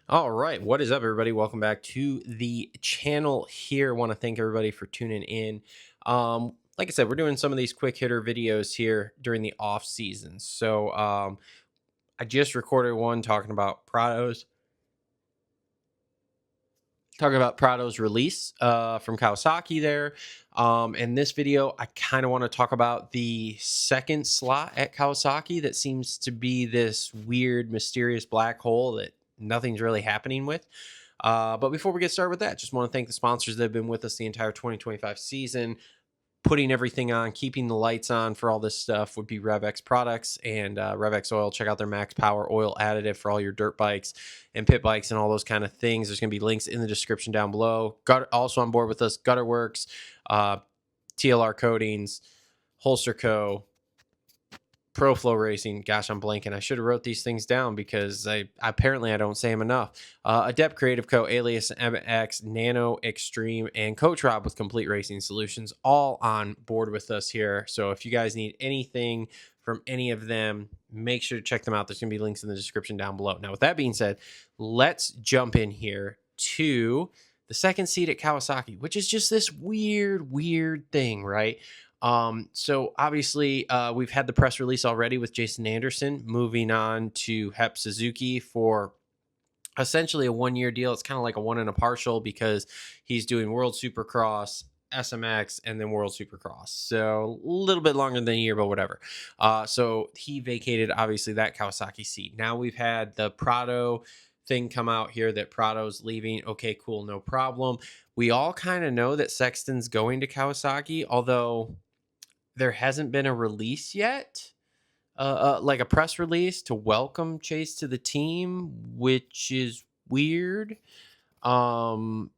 All right, what is up, everybody? Welcome back to the channel here. Want to thank everybody for tuning in. Like I said, we're doing some of these quick hitter videos here during the off season. So I just recorded one talking about Prado's release from Kawasaki there. In this video, I kind of want to talk about the second slot at Kawasaki that seems to be this weird, mysterious black hole that nothing's really happening with. But before we get started with that, just want to thank the sponsors that have been with us the entire 2025 season, putting everything on, keeping the lights on for all this stuff would be Rev X Products and Rev X Oil. Check out their Max Power Oil additive for all your dirt bikes and pit bikes and all those kind of things. There's going to be links in the description down below. Also on board with us, Gutter Worx, TLR Coatings, Holster Co., Flo Racing. Gosh, I'm blanking. I should have wrote these things down because I don't say them enough. Adept Creative Co., Alias MX, NANO, XTREME, and Coach Rob with Complete Racing Solutions, all on board with us here. So if you guys need anything from any of them, make sure to check them out. There's going to be links in the description down below. Now, with that being said, let's jump in here to the second seat at Kawasaki, which is just this weird thing, right? So obviously, we've had the press release already with Jason Anderson moving on to Hep Suzuki for essentially a 1-year deal. It's kind of like a 1 and a partial because he's doing World Supercross, SMX, and then World Supercross. So a little bit longer than a year, but whatever. So he vacated, obviously, that Kawasaki seat. Now we've had the Prado thing come out here that Prado's leaving. Okay, cool, no problem. We all kind of know that Sexton's going to Kawasaki, although there hasn't been a release yet, like a press release to welcome Chase to the team, which is weird. And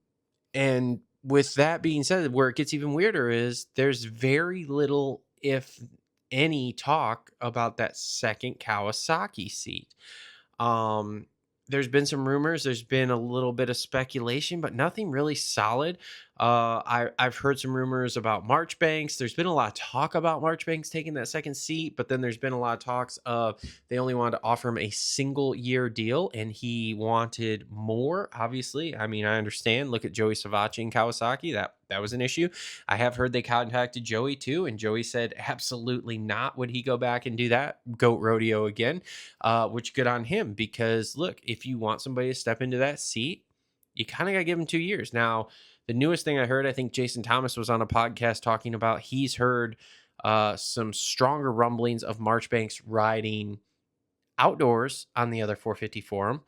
with that being said, where it gets even weirder is there's very little, if any, talk about that second Kawasaki seat. There's been some rumors, there's been a little bit of speculation, but nothing really solid. I've heard some rumors about Marchbanks. There's been a lot of talk about Marchbanks taking that second seat, but then there's been a lot of talks of they only wanted to offer him a single year deal and he wanted more. Obviously, I mean, I understand. Look at Joey Savacci and Kawasaki. That was an issue. I have heard they contacted Joey too, and Joey said absolutely not would he go back and do that goat rodeo again. Which good on him, because look, if you want somebody to step into that seat, you kind of got to give them 2 years. Now, the newest thing I heard, I think Jason Thomas was on a podcast talking about, he's heard some stronger rumblings of Marchbanks riding outdoors on the other 450 for him.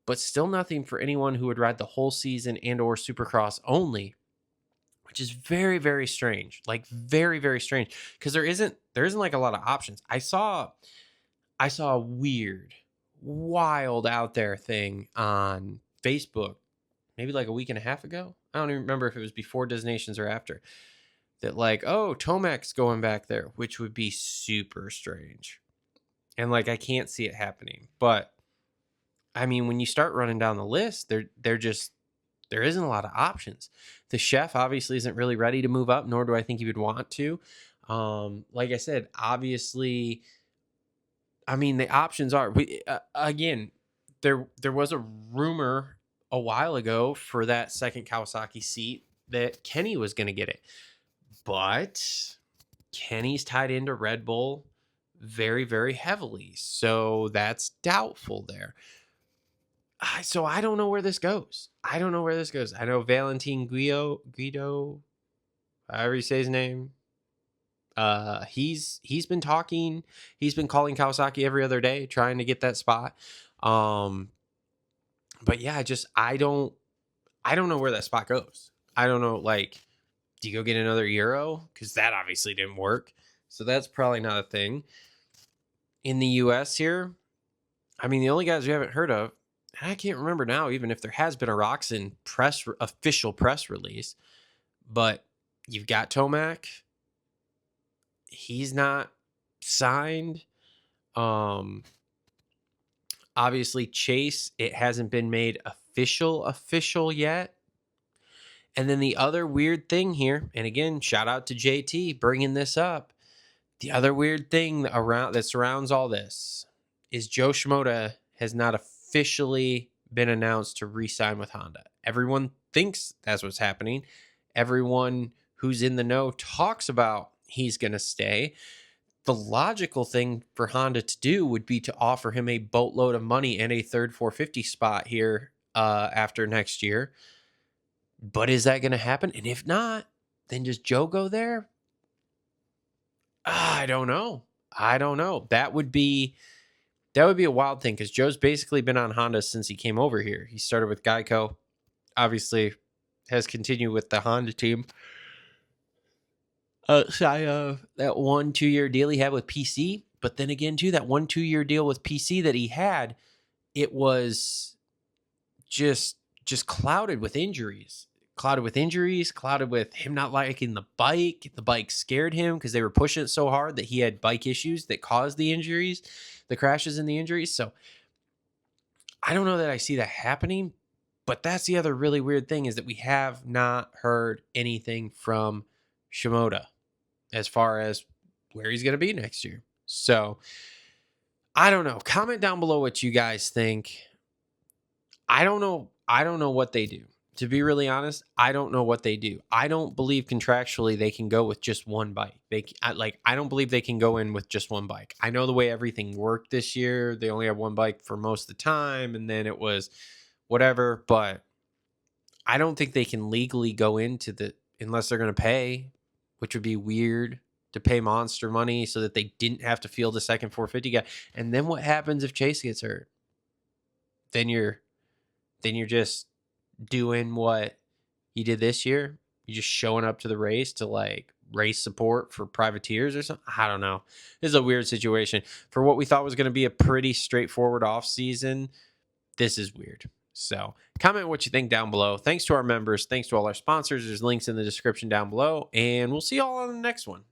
But still nothing for anyone who would ride the whole season and or Supercross only, which is very strange. Like very strange, because there isn't like a lot of options. I saw a weird, wild out there thing on Facebook, maybe like a week and a half ago. I don't even remember if it was before Designations or after. That like, oh, Tomac's going back there, which would be super strange. And like, I can't see it happening. But I mean, when you start running down the list, there isn't a lot of options. The chef obviously isn't really ready to move up, nor do I think he would want to. Like I said, obviously, I mean, the options are again. There was a rumor a while ago for that second Kawasaki seat that Kenny was going to get it, but Kenny's tied into Red Bull very heavily, so that's doubtful there. So I don't know where this goes. I know Valentin Guido, however you say his name. He's been talking. He's been calling Kawasaki every other day, trying to get that spot. But yeah, I don't know where that spot goes. I don't know. Like, do you go get another Euro? Because that obviously didn't work. So that's probably not a thing. In the U.S. here, I mean, the only guys we haven't heard of, and I can't remember now, even if there has been a Roxon official press release, but you've got Tomac. He's not signed. Obviously Chase, it hasn't been made official yet. And then the other weird thing here, and again, shout out to JT bringing this up. The other weird thing that surrounds all this is Joe Shimoda has not officially been announced to re-sign with Honda. Everyone thinks that's what's happening. Everyone who's in the know talks about he's going to stay. The logical thing for Honda to do would be to offer him a boatload of money and a third 450 spot here after next year. But is that going to happen? And if not, then does Joe go there? I don't know. That would be a wild thing because Joe's basically been on Honda since he came over here. He started with Geico, obviously has continued with the Honda team. Shy of that 1-2 year deal he had with PC. But then again, too, that 1-2 year deal with PC that he had, it was just clouded with injuries. Clouded with him not liking the bike. The bike scared him because they were pushing it so hard that he had bike issues that caused the injuries, the crashes and the injuries. So I don't know that I see that happening. But that's the other really weird thing is that we have not heard anything from Shimoda as far as where he's going to be next year. So I don't know. Comment down below what you guys think. I don't know what they do. To be really honest, I don't know what they do. I don't believe contractually they can go with just one bike. I don't believe they can go in with just one bike. I know the way everything worked this year. They only had one bike for most of the time, and then it was whatever. But I don't think they can legally go into unless they're going to pay, which would be weird to pay monster money so that they didn't have to field a second 450 guy. And then what happens if Chase gets hurt? Then you're just doing what you did this year. You're just showing up to the race to like race support for privateers or something. I don't know. This is a weird situation. For what we thought was going to be a pretty straightforward off season, this is weird. So comment what you think down below. Thanks to our members. Thanks to all our sponsors. There's links in the description down below. And we'll see you all on the next one.